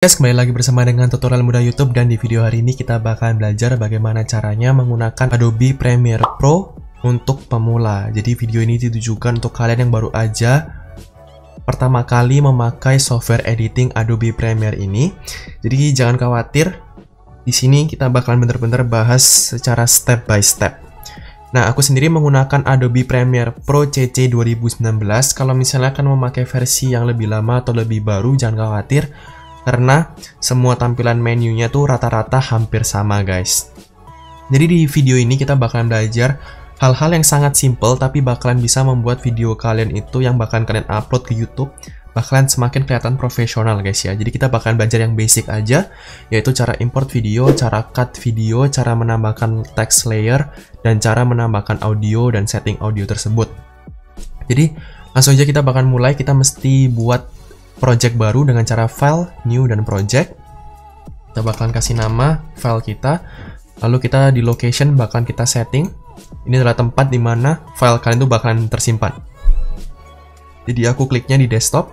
Guys, kembali lagi bersama dengan tutorial mudah YouTube, dan di video hari ini kita bakalan belajar bagaimana caranya menggunakan Adobe Premiere Pro untuk pemula. Jadi video ini ditujukan untuk kalian yang baru aja pertama kali memakai software editing Adobe Premiere ini. Jadi jangan khawatir, di sini kita bakalan bener-bener bahas secara step by step. Nah, aku sendiri menggunakan Adobe Premiere Pro CC 2019. Kalau misalnya akan memakai versi yang lebih lama atau lebih baru, jangan khawatir, karena semua tampilan menunya tuh rata-rata hampir sama, guys. Jadi di video ini kita bakalan belajar hal-hal yang sangat simple, tapi bakalan bisa membuat video kalian itu yang bakalan kalian upload ke YouTube bakalan semakin kelihatan profesional, guys ya. Jadi kita bakalan belajar yang basic aja, yaitu cara import video, cara cut video, cara menambahkan text layer, dan cara menambahkan audio dan setting audio tersebut. Jadi langsung aja kita bakalan mulai. Kita mesti buat project baru dengan cara file, new, dan project. Kita bakalan kasih nama file kita, lalu kita di location bakalan kita setting. Ini adalah tempat dimana file kalian tuh bakalan tersimpan. Jadi aku kliknya di desktop,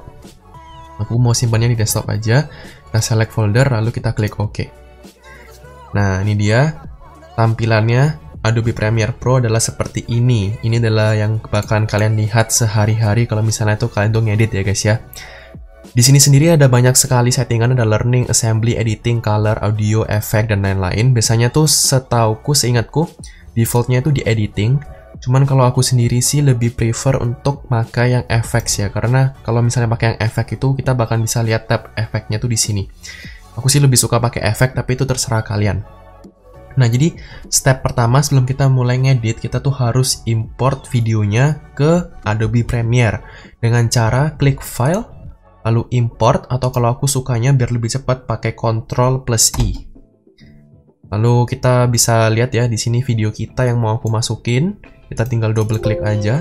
aku mau simpannya di desktop aja. Kita select folder, lalu kita klik OK. Nah, ini dia tampilannya. Adobe Premiere Pro adalah seperti ini. Ini adalah yang bakalan kalian lihat sehari-hari kalau misalnya tuh kalian tuh ngedit ya, guys ya. Di sini sendiri ada banyak sekali settingan, ada learning, assembly, editing, color, audio, efek, dan lain-lain. Biasanya tuh setauku, seingatku, defaultnya itu di editing. Cuman kalau aku sendiri sih lebih prefer untuk pakai yang efek ya, karena kalau misalnya pakai yang efek itu kita bahkan bisa lihat tab efeknya tuh di sini. Aku sih lebih suka pakai efek, tapi itu terserah kalian. Nah, jadi step pertama sebelum kita mulai ngedit, kita tuh harus import videonya ke Adobe Premiere dengan cara klik file, lalu import, atau kalau aku sukanya biar lebih cepat pakai Ctrl+I. Lalu kita bisa lihat ya di sini video kita yang mau aku masukin. Kita tinggal double klik aja.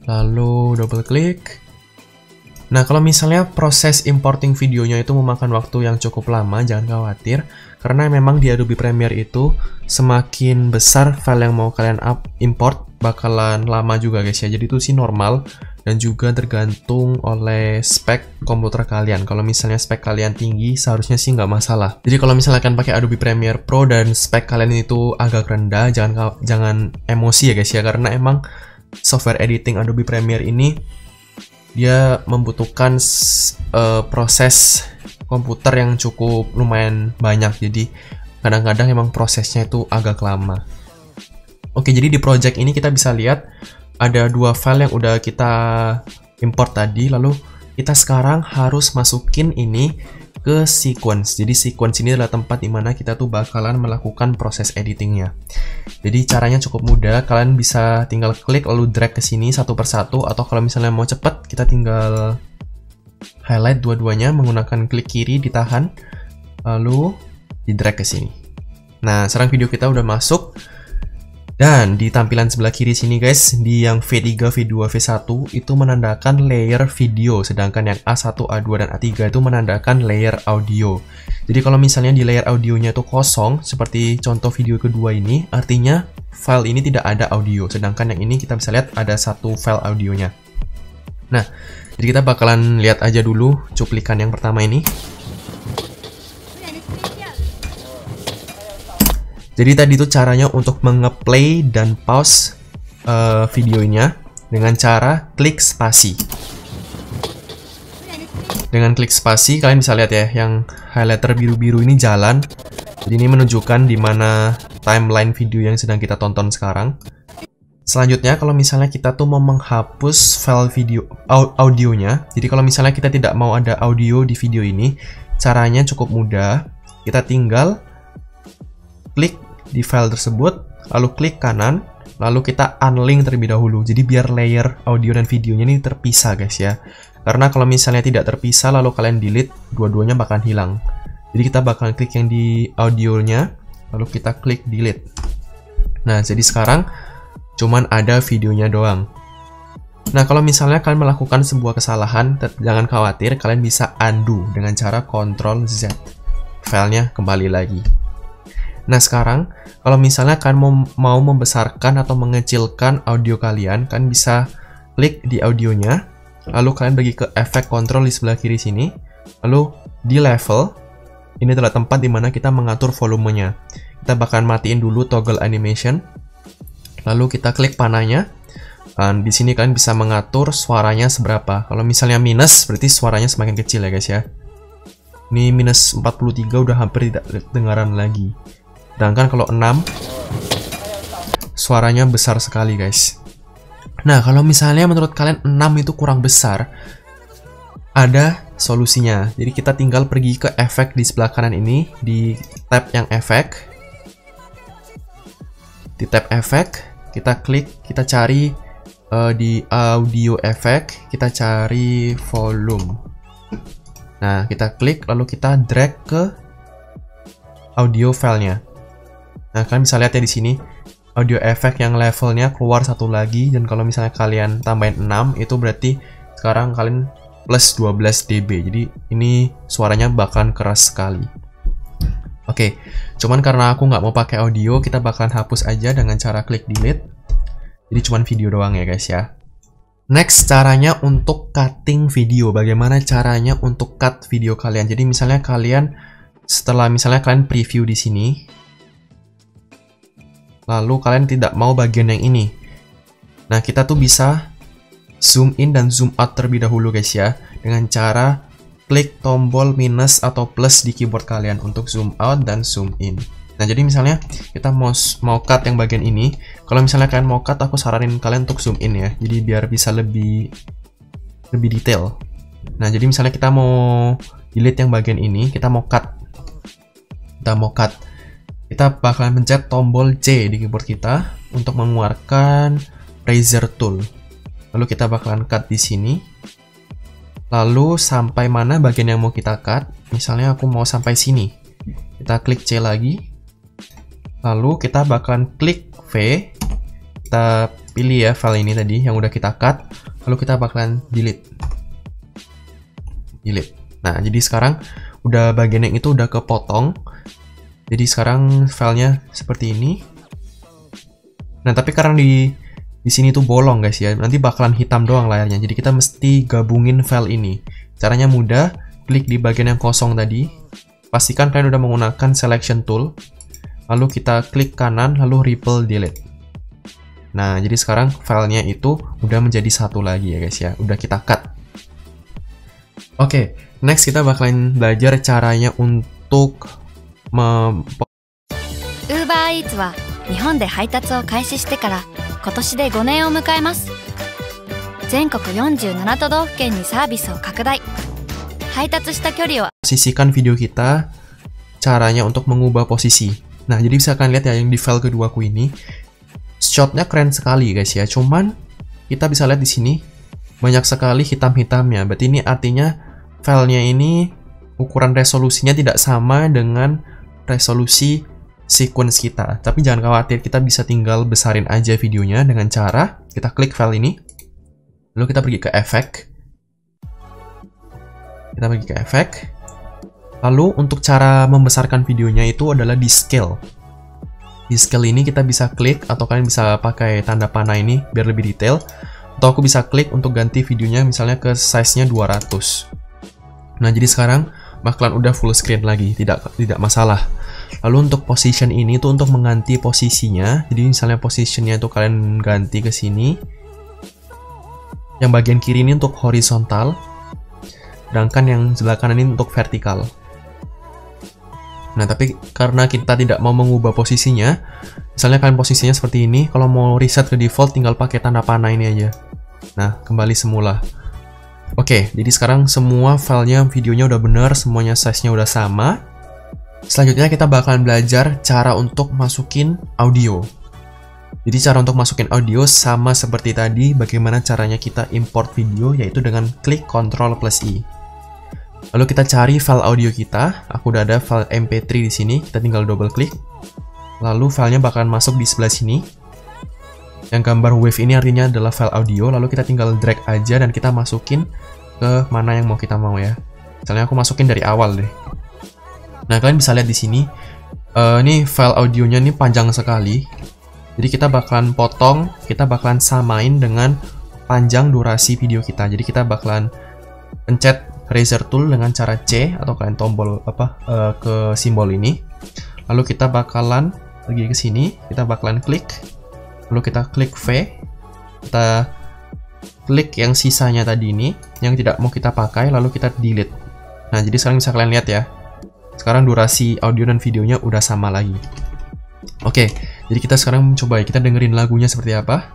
Lalu double klik. Nah, kalau misalnya proses importing videonya itu memakan waktu yang cukup lama, jangan khawatir, karena memang di Adobe Premiere itu semakin besar file yang mau kalian import bakalan lama juga, guys ya. Jadi itu sih normal, dan juga tergantung oleh spek komputer kalian. Kalau misalnya spek kalian tinggi, seharusnya sih nggak masalah. Jadi kalau misalnya kalian pakai Adobe Premiere Pro dan spek kalian itu agak rendah, jangan emosi ya, guys ya, karena emang software editing Adobe Premiere ini dia membutuhkan proses komputer yang cukup lumayan banyak. Jadi kadang-kadang emang prosesnya itu agak lama. Oke, jadi di project ini kita bisa lihat ada dua file yang udah kita import tadi, lalu kita sekarang harus masukin ini ke sequence. Jadi sequence ini adalah tempat dimana kita tuh bakalan melakukan proses editingnya. Jadi caranya cukup mudah, kalian bisa tinggal klik lalu drag ke sini satu persatu, atau kalau misalnya mau cepet, kita tinggal highlight dua-duanya menggunakan klik kiri, ditahan, lalu di drag ke sini. Nah, sekarang video kita udah masuk. Dan di tampilan sebelah kiri sini, guys, di yang V3, V2, V1 itu menandakan layer video, sedangkan yang A1, A2, dan A3 itu menandakan layer audio. Jadi kalau misalnya di layer audionya itu kosong, seperti contoh video kedua ini, artinya file ini tidak ada audio, sedangkan yang ini kita bisa lihat ada satu file audionya. Nah, jadi kita bakalan lihat aja dulu cuplikan yang pertama ini. Jadi tadi itu caranya untuk mengeplay dan pause videonya dengan cara klik spasi. Dengan klik spasi kalian bisa lihat ya, yang highlighter biru-biru ini jalan. Jadi ini menunjukkan di mana timeline video yang sedang kita tonton sekarang. Selanjutnya, kalau misalnya kita tuh mau menghapus file video audionya, jadi kalau misalnya kita tidak mau ada audio di video ini, caranya cukup mudah. Kita tinggal klik di file tersebut, lalu klik kanan, lalu kita unlink terlebih dahulu. Jadi biar layer audio dan videonya ini terpisah, guys ya. Karena kalau misalnya tidak terpisah lalu kalian delete, dua-duanya bakalan hilang. Jadi kita bakalan klik yang di audionya, lalu kita klik delete. Nah, jadi sekarang cuman ada videonya doang. Nah, kalau misalnya kalian melakukan sebuah kesalahan, jangan khawatir, kalian bisa undo dengan cara Ctrl+Z. Filenya kembali lagi. Nah, sekarang kalau misalnya kalian mau membesarkan atau mengecilkan audio kalian bisa klik di audionya, lalu kalian pergi ke efek kontrol di sebelah kiri sini, lalu di level, ini adalah tempat dimana kita mengatur volumenya. Kita bakalan matiin dulu toggle animation. Lalu kita klik panahnya. Dan di sini kalian bisa mengatur suaranya seberapa. Kalau misalnya minus, berarti suaranya semakin kecil ya guys ya. Ini minus 43 udah hampir tidak dengaran lagi. Sedangkan kalau 6, suaranya besar sekali guys. Nah, kalau misalnya menurut kalian 6 itu kurang besar, ada solusinya. Jadi kita tinggal pergi ke efek di sebelah kanan ini, di tab yang efek. Di tab efek, kita klik, kita cari di audio effect, kita cari volume. Nah, kita klik lalu kita drag ke audio filenya. Nah, kalian bisa lihat ya di sini audio effect yang levelnya keluar satu lagi, dan kalau misalnya kalian tambahin 6 itu berarti sekarang kalian plus 12 dB. Jadi ini suaranya bakalan keras sekali. Oke, cuman karena aku nggak mau pakai audio, kita bakalan hapus aja dengan cara klik delete. Jadi cuman video doang ya guys ya. Next, caranya untuk cutting video. Bagaimana caranya untuk cut video kalian? Jadi misalnya kalian kalian preview di sini, lalu kalian tidak mau bagian yang ini. Nah, kita tuh bisa zoom in dan zoom out terlebih dahulu guys ya, dengan cara klik tombol minus atau plus di keyboard kalian untuk zoom out dan zoom in. Nah, jadi misalnya kita mau cut yang bagian ini. Kalau misalnya kalian mau cut, aku saranin kalian untuk zoom in ya. Jadi biar bisa lebih detail. Nah, jadi misalnya kita mau delete yang bagian ini, kita mau cut. Kita bakalan pencet tombol C di keyboard kita untuk mengeluarkan razor tool. Lalu kita bakalan cut di sini. Lalu sampai mana bagian yang mau kita cut? Misalnya aku mau sampai sini. Kita klik C lagi. Lalu kita bakalan klik V, kita pilih ya file ini tadi yang udah kita cut, lalu kita bakalan delete. Nah, jadi sekarang udah bagian yang itu udah kepotong. Jadi sekarang filenya seperti ini. Nah, tapi karena di sini tuh bolong guys ya, nanti bakalan hitam doang layarnya. Jadi kita mesti gabungin file ini. Caranya mudah, klik di bagian yang kosong tadi. Pastikan kalian udah menggunakan selection tool. Lalu kita klik kanan, lalu ripple delete. Nah, jadi sekarang filenya itu udah menjadi satu lagi ya guys ya. Udah kita cut. Oke, next kita bakalan belajar caranya untuk Uber Eats は日本で配達を開始してから今年で5年を迎えます。全国47都道府県にサービスを拡大。配達した距離を posisikan video kita, caranya untuk mengubah posisi. Nah, jadi bisa kalian lihat ya yang di file keduaku ini, shotnya keren sekali guys ya. Cuman kita bisa lihat di sini banyak sekali hitam-hitamnya. Berarti ini artinya filenya ini ukuran resolusinya tidak sama dengan resolusi sequence kita. Tapi jangan khawatir, kita bisa tinggal besarin aja videonya dengan cara kita klik file ini, lalu kita pergi ke efek. Lalu untuk cara membesarkan videonya itu adalah di scale. Di scale ini kita bisa klik, atau kalian bisa pakai tanda panah ini biar lebih detail. Atau aku bisa klik untuk ganti videonya misalnya ke size-nya 200. Nah, jadi sekarang bakalan udah full screen lagi, tidak masalah. Lalu untuk position ini tuh untuk mengganti posisinya. Jadi misalnya positionnya itu kalian ganti ke sini. Yang bagian kiri ini untuk horizontal, sedangkan yang sebelah kanan ini untuk vertikal. Nah, tapi karena kita tidak mau mengubah posisinya, misalnya kalian posisinya seperti ini, kalau mau reset ke default tinggal pakai tanda panah ini aja. Nah, kembali semula. Oke, jadi sekarang semua filenya, videonya udah bener, semuanya size-nya udah sama. Selanjutnya kita bakalan belajar cara untuk masukin audio. Jadi cara untuk masukin audio sama seperti tadi, bagaimana caranya kita import video, yaitu dengan klik Ctrl+I. Lalu kita cari file audio kita. Aku udah ada file MP3 di sini. Kita tinggal double klik. Lalu filenya bakalan masuk di sebelah sini. Yang gambar wave ini artinya adalah file audio. Lalu kita tinggal drag aja dan kita masukin ke mana yang mau kita mau ya. Misalnya aku masukin dari awal deh. Nah, kalian bisa lihat di sini. Ini file audionya ini panjang sekali. Jadi kita bakalan potong, kita bakalan samain dengan panjang durasi video kita. Jadi kita bakalan pencet eraser tool dengan cara C atau kalian tombol ke simbol ini. Lalu kita bakalan pergi ke sini, kita bakalan klik. Lalu kita klik V. Kita klik yang sisanya tadi ini, yang tidak mau kita pakai, lalu kita delete. Nah, jadi sekarang bisa kalian lihat ya. Sekarang durasi audio dan videonya udah sama lagi. Oke, jadi kita sekarang coba ya, kita dengerin lagunya seperti apa.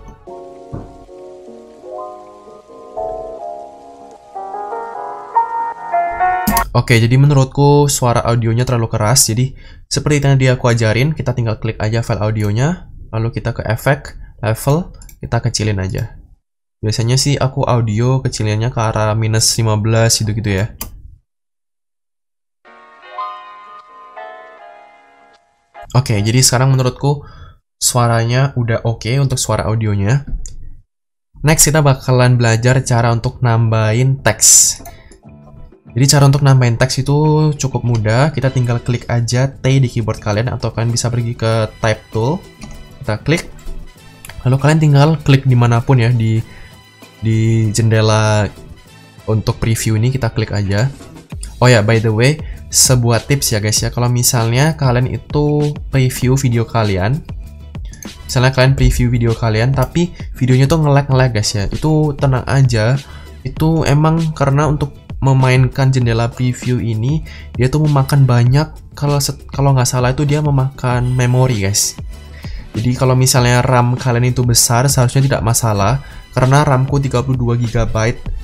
Oke, jadi menurutku suara audionya terlalu keras. Jadi seperti yang dia aku ajarin, kita tinggal klik aja file audionya, lalu kita ke efek, level, kita kecilin aja. Biasanya sih aku audio kecilinnya ke arah -15 gitu-gitu ya. Oke, jadi sekarang menurutku suaranya udah oke untuk suara audionya. Next, kita bakalan belajar cara untuk nambahin teks. Jadi cara untuk nambahin teks itu cukup mudah. Kita tinggal klik aja T di keyboard kalian, atau kalian bisa pergi ke Type Tool. Kita klik. Lalu kalian tinggal klik dimanapun ya, di jendela untuk preview ini kita klik aja. Oh ya, by the way, sebuah tips ya guys ya, kalau misalnya kalian itu preview video kalian, misalnya kalian preview video kalian tapi videonya tuh nge-lag guys ya, itu tenang aja, itu emang karena untuk memainkan jendela preview ini dia tuh memakan banyak, kalau nggak salah itu dia memakan memori guys. Jadi kalau misalnya RAM kalian itu besar seharusnya tidak masalah, karena RAM-ku 32 GB.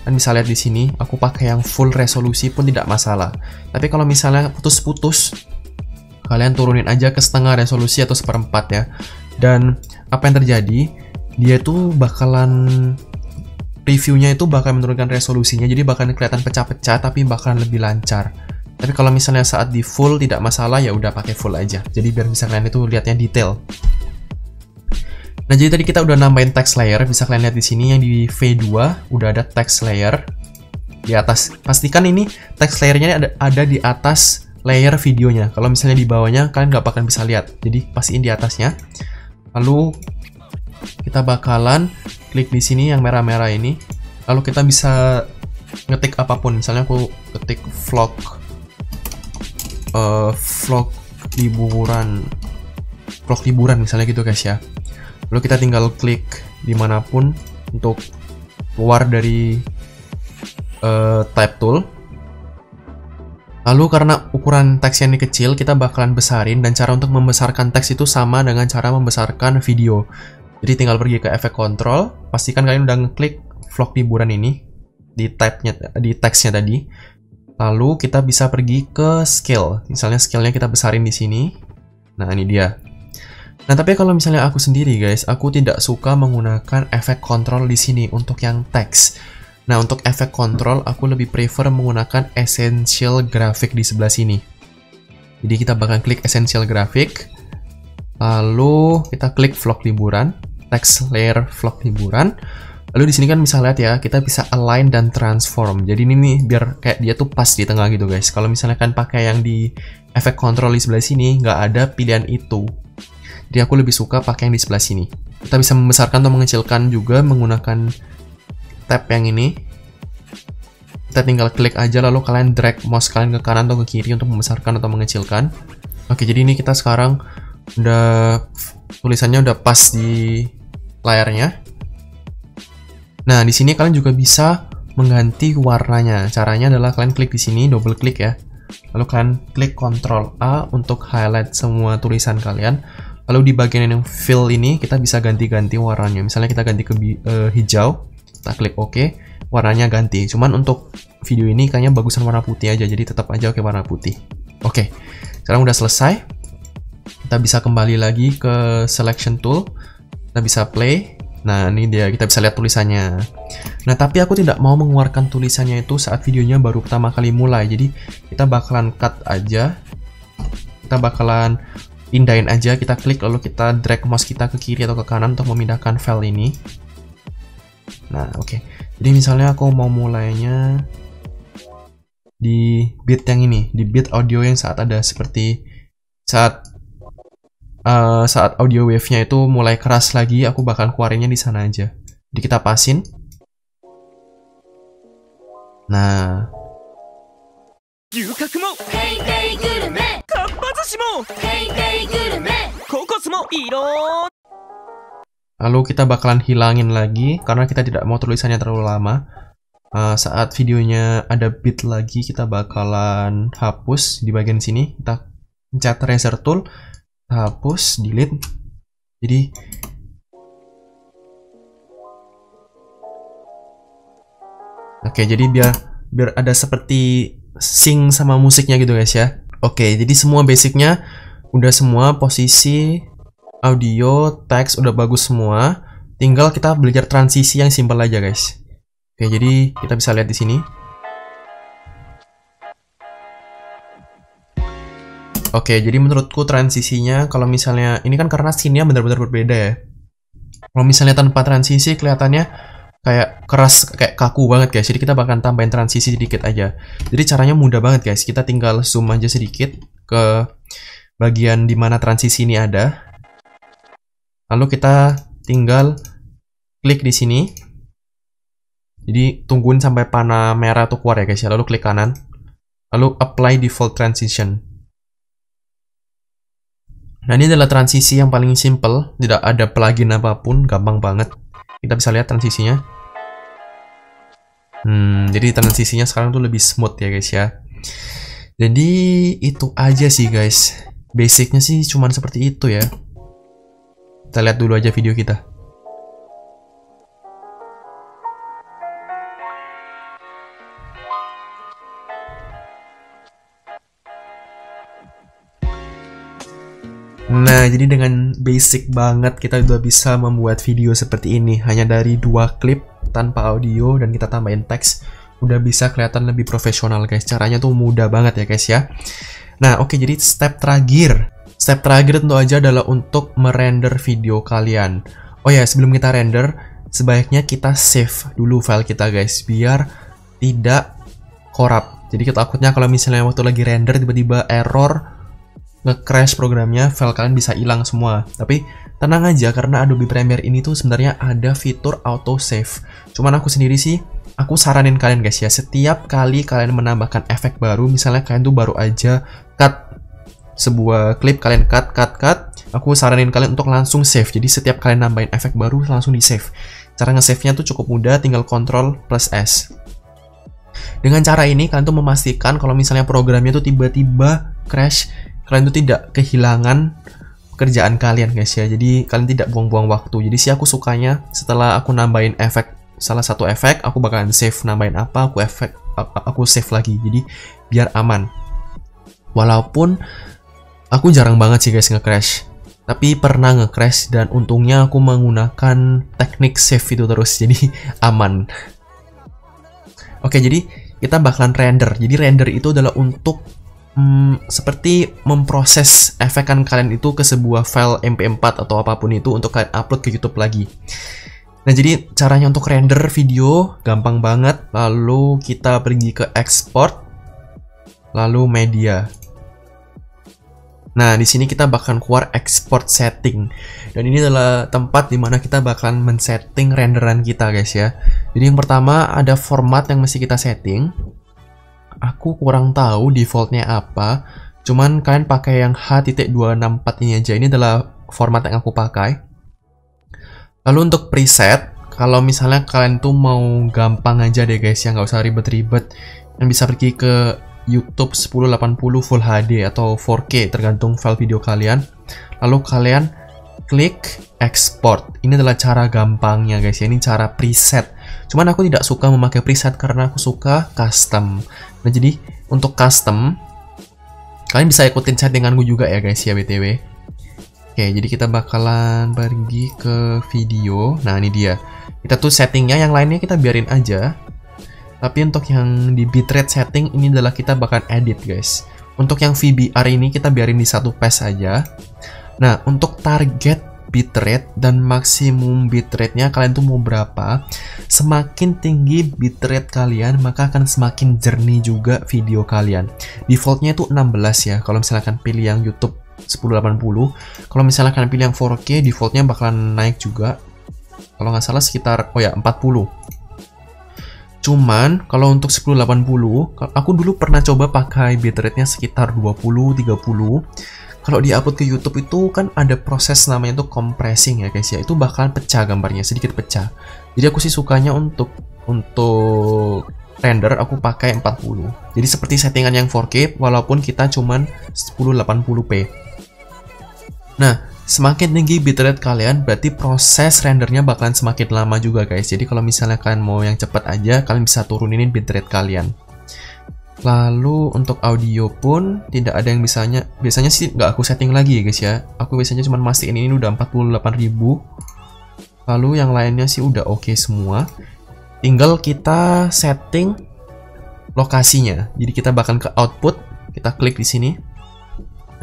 Dan bisa lihat di sini, aku pakai yang full resolusi pun tidak masalah. Tapi kalau misalnya putus-putus, kalian turunin aja ke setengah resolusi atau seperempat ya. Dan apa yang terjadi, dia tuh bakalan previewnya itu bakal menurunkan resolusinya, jadi bakalan kelihatan pecah-pecah tapi bakalan lebih lancar. Tapi kalau misalnya saat di full tidak masalah, ya udah pakai full aja. Jadi biar bisa kalian itu lihatnya detail. Nah, jadi tadi kita udah nambahin text layer, bisa kalian lihat di sini yang di V2 udah ada text layer di atas. Pastikan ini text layernya ada di atas layer videonya. Kalau misalnya di bawahnya kalian nggak bakalan bisa lihat. Jadi pastiin di atasnya. Lalu kita bakalan klik di sini yang merah-merah ini. Lalu kita bisa ngetik apapun. Misalnya aku ketik vlog liburan misalnya gitu guys ya. Lalu kita tinggal klik dimanapun untuk keluar dari type tool. Lalu karena ukuran teksnya ini kecil, kita bakalan besarin, dan cara untuk membesarkan teks itu sama dengan cara membesarkan video. Jadi tinggal pergi ke efek control, pastikan kalian udah ngeklik vlog liburan ini di teksnya tadi. Lalu kita bisa pergi ke scale. Misalnya scale-nya kita besarin di sini. Nah, ini dia. Nah, tapi kalau misalnya aku sendiri guys, aku tidak suka menggunakan efek control di sini untuk yang teks. Nah, untuk efek control aku lebih prefer menggunakan essential graphic di sebelah sini. Jadi kita bakal klik essential graphic. Lalu kita klik vlog liburan, text layer vlog liburan. Lalu di sini kan bisa lihat ya, kita bisa align dan transform. Jadi ini nih biar kayak dia tuh pas di tengah gitu guys. Kalau misalnya kan pakai yang di efek control di sebelah sini, nggak ada pilihan itu. Jadi aku lebih suka pakai yang di sebelah sini. Kita bisa membesarkan atau mengecilkan juga menggunakan tab yang ini. Kita tinggal klik aja, lalu kalian drag mouse kalian ke kanan atau ke kiri untuk membesarkan atau mengecilkan. Oke, jadi ini kita sekarang udah tulisannya udah pas di layarnya. Nah, di sini kalian juga bisa mengganti warnanya. Caranya adalah kalian klik di sini, double klik ya. Lalu kalian klik Ctrl A untuk highlight semua tulisan kalian. Lalu di bagian yang fill ini kita bisa ganti-ganti warnanya. Misalnya kita ganti ke hijau, kita klik OK, warnanya ganti. Cuman untuk video ini kayaknya bagusan warna putih aja, jadi tetap aja oke warna putih. Oke, sekarang udah selesai. Kita bisa kembali lagi ke selection tool. Kita bisa play. Nah, ini dia, kita bisa lihat tulisannya. Nah, tapi aku tidak mau mengeluarkan tulisannya itu saat videonya baru pertama kali mulai. Jadi kita bakalan cut aja. Kita bakalan pindahin aja, kita klik lalu kita drag mouse kita ke kiri atau ke kanan untuk memindahkan file ini. Nah, oke. Jadi misalnya aku mau mulainya di bit yang ini, di bit audio yang saat ada seperti saat audio wave-nya itu mulai keras lagi, aku bakal keluarinnya di sana aja. Jadi kita pasin. Nah, 牛角もペイペイグルメかっぱ寿司もペイペイグルメココスもいろLalu kita bakalan hilangin lagi karena kita tidak mau tulisannya terlalu lama. Saat videonya ada beat lagi, kita bakalan hapus di bagian sini. Kita pencet eraser tool, hapus, delete. Jadi oke, jadi biar ada seperti sync sama musiknya gitu guys ya. Oke, jadi semua basicnya udah semua, posisi, audio, teks udah bagus semua. Tinggal kita belajar transisi yang simpel aja guys. Oke, jadi kita bisa lihat di sini. Oke, jadi menurutku transisinya kalau misalnya ini kan karena scene-nya benar-benar berbeda ya. Kalau misalnya tanpa transisi kelihatannya kayak keras, kayak kaku banget guys. Jadi kita bakalan tambahin transisi sedikit aja. Jadi caranya mudah banget guys. Kita tinggal zoom aja sedikit ke bagian dimana transisi ini ada. Lalu kita tinggal klik di sini. Jadi tungguin sampai panah merah tuh keluar ya guys ya. Lalu klik kanan. Lalu apply default transition. Nah, ini adalah transisi yang paling simple. Tidak ada plugin apapun, gampang banget. Kita bisa lihat transisinya. Jadi transisinya sekarang tuh lebih smooth ya guys ya. Jadi itu aja sih guys. Basicnya sih cuman seperti itu ya. Kita lihat dulu aja video kita. Nah, jadi dengan basic banget kita udah bisa membuat video seperti ini. Hanya dari 2 klip tanpa audio dan kita tambahin teks. Udah bisa kelihatan lebih profesional guys. Caranya tuh mudah banget ya guys ya. Nah, oke, jadi step terakhir. Step terakhir tentu aja adalah untuk merender video kalian. Oh ya, sebelum kita render, sebaiknya kita save dulu file kita guys. Biar tidak korup. Jadi takutnya kalau misalnya waktu lagi render tiba-tiba error, nge-crash programnya, file kalian bisa hilang semua. Tapi tenang aja karena Adobe Premiere ini tuh sebenarnya ada fitur auto save. Cuman aku sendiri sih, aku saranin kalian guys ya, setiap kali kalian menambahkan efek baru, misalnya kalian tuh baru aja cut sebuah klip, kalian cut, aku saranin kalian untuk langsung save. Jadi setiap kalian nambahin efek baru langsung di save. Cara nge-save-nya tuh cukup mudah, tinggal Ctrl+S. Dengan cara ini kalian tuh memastikan kalau misalnya programnya tuh tiba-tiba crash, kalian tuh tidak kehilangan pekerjaan kalian guys ya. Jadi kalian tidak buang-buang waktu. Jadi sih aku sukanya setelah aku nambahin efek, salah satu efek, aku bakalan save, nambahin apa, aku save lagi. Jadi biar aman. Walaupun aku jarang banget sih guys nge-crash, tapi pernah nge-crash dan untungnya aku menggunakan teknik save itu terus, jadi aman. Oke, jadi kita bakalan render. Jadi render itu adalah untuk seperti memproses efekan kalian itu ke sebuah file MP4 atau apapun itu untuk kalian upload ke YouTube lagi. Nah, jadi caranya untuk render video gampang banget. Lalu kita pergi ke export, lalu media. Nah, di sini kita bakalan keluar export setting. Dan ini adalah tempat dimana kita bakalan men-setting renderan kita guys ya. Jadi yang pertama ada format yang mesti kita setting. Aku kurang tahu defaultnya apa, cuman kalian pakai yang H.264 ini aja. Ini adalah format yang aku pakai. Lalu untuk preset, kalau misalnya kalian tuh mau gampang aja deh guys ya, nggak usah ribet-ribet, kalian bisa pergi ke YouTube 1080 Full HD atau 4K tergantung file video kalian. Lalu kalian klik export. Ini adalah cara gampangnya guys ya, ini cara preset. Cuman aku tidak suka memakai preset karena aku suka custom. Nah, jadi untuk custom kalian bisa ikutin settinganku juga ya guys ya BTW. Oke, jadi kita bakalan pergi ke video. Nah, ini dia. Kita tuh settingnya, yang lainnya kita biarin aja. Tapi untuk yang di bitrate setting ini adalah kita bakalan edit guys. Untuk yang VBR ini kita biarin di 1 pass aja. Nah, untuk target bitrate dan maksimum bitrate-nya kalian tuh mau berapa? Semakin tinggi bitrate kalian, maka akan semakin jernih juga video kalian. Defaultnya itu 16 ya. Kalau misalkan pilih yang YouTube 1080, kalau misalkan kalian pilih yang 4K, defaultnya bakalan naik juga. Kalau nggak salah sekitar 40. Cuman kalau untuk 1080, aku dulu pernah coba pakai bitrate-nya sekitar 20-30. Kalau di-upload ke YouTube itu kan ada proses namanya tuh compressing ya guys ya. Itu bakalan pecah gambarnya, sedikit pecah. Jadi aku sih sukanya untuk render aku pakai 40. Jadi seperti settingan yang 4K walaupun kita cuman 1080p. Nah, semakin tinggi bitrate kalian, berarti proses rendernya bakalan semakin lama juga guys. Jadi kalau misalnya kalian mau yang cepat aja, kalian bisa turunin bitrate kalian. Lalu untuk audio pun tidak ada yang biasanya sih nggak aku setting lagi ya guys ya. Aku biasanya cuma mastiin ini udah 48.000. Lalu yang lainnya sih udah oke semua. Tinggal kita setting lokasinya. Jadi kita bakal ke output, kita klik di sini.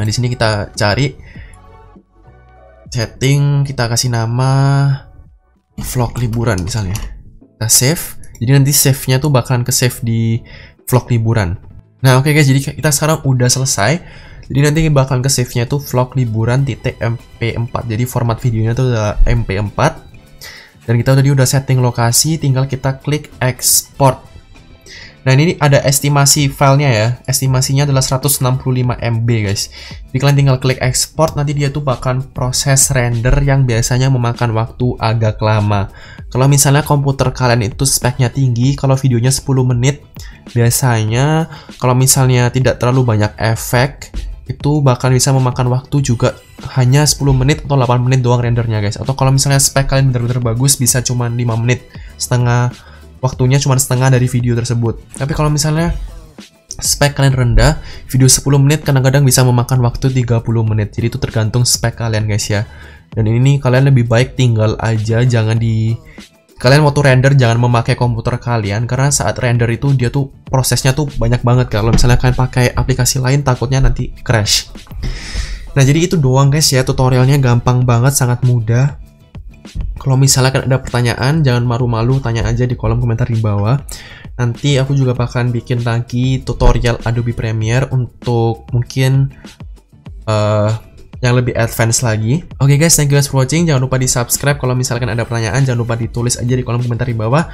Nah, di sini kita cari setting, kita kasih nama vlog liburan misalnya. Kita save. Jadi nanti save-nya tuh bakalan ke save di vlog liburan. Nah, oke guys, jadi kita sekarang udah selesai. Jadi nanti bakalan ke save-nya tuh vlog liburan .mp4. Jadi format videonya tuh udah mp4. Dan kita tadi udah setting lokasi, tinggal kita klik export. Nah, ini ada estimasi filenya ya. Estimasinya adalah 165 MB guys. Jadi kalian tinggal klik export, nanti dia tuh bakalan proses render yang biasanya memakan waktu agak lama. Kalau misalnya komputer kalian itu speknya tinggi, kalau videonya 10 menit, biasanya kalau misalnya tidak terlalu banyak efek, itu bakal bisa memakan waktu juga hanya 10 menit atau 8 menit doang rendernya guys. Atau kalau misalnya spek kalian benar-benar bagus, bisa cuma 5 menit, waktunya cuma setengah dari video tersebut. Tapi kalau misalnya spek kalian rendah, video 10 menit kadang-kadang bisa memakan waktu 30 menit. Jadi itu tergantung spek kalian guys ya. Dan ini kalian lebih baik tinggal aja, kalian waktu render jangan memakai komputer kalian, karena saat render itu dia tuh prosesnya tuh banyak banget. Kalau misalnya kalian pakai aplikasi lain takutnya nanti crash. Nah, jadi itu doang guys ya, tutorialnya gampang banget, sangat mudah. Kalau misalnya kalian ada pertanyaan, jangan malu-malu, tanya aja di kolom komentar di bawah. Nanti aku juga bakalan bikin lagi tutorial Adobe Premiere untuk mungkin yang lebih advance lagi. Oke guys, thank you guys for watching. Jangan lupa di subscribe. Kalau misalkan ada pertanyaan, jangan lupa ditulis aja di kolom komentar di bawah.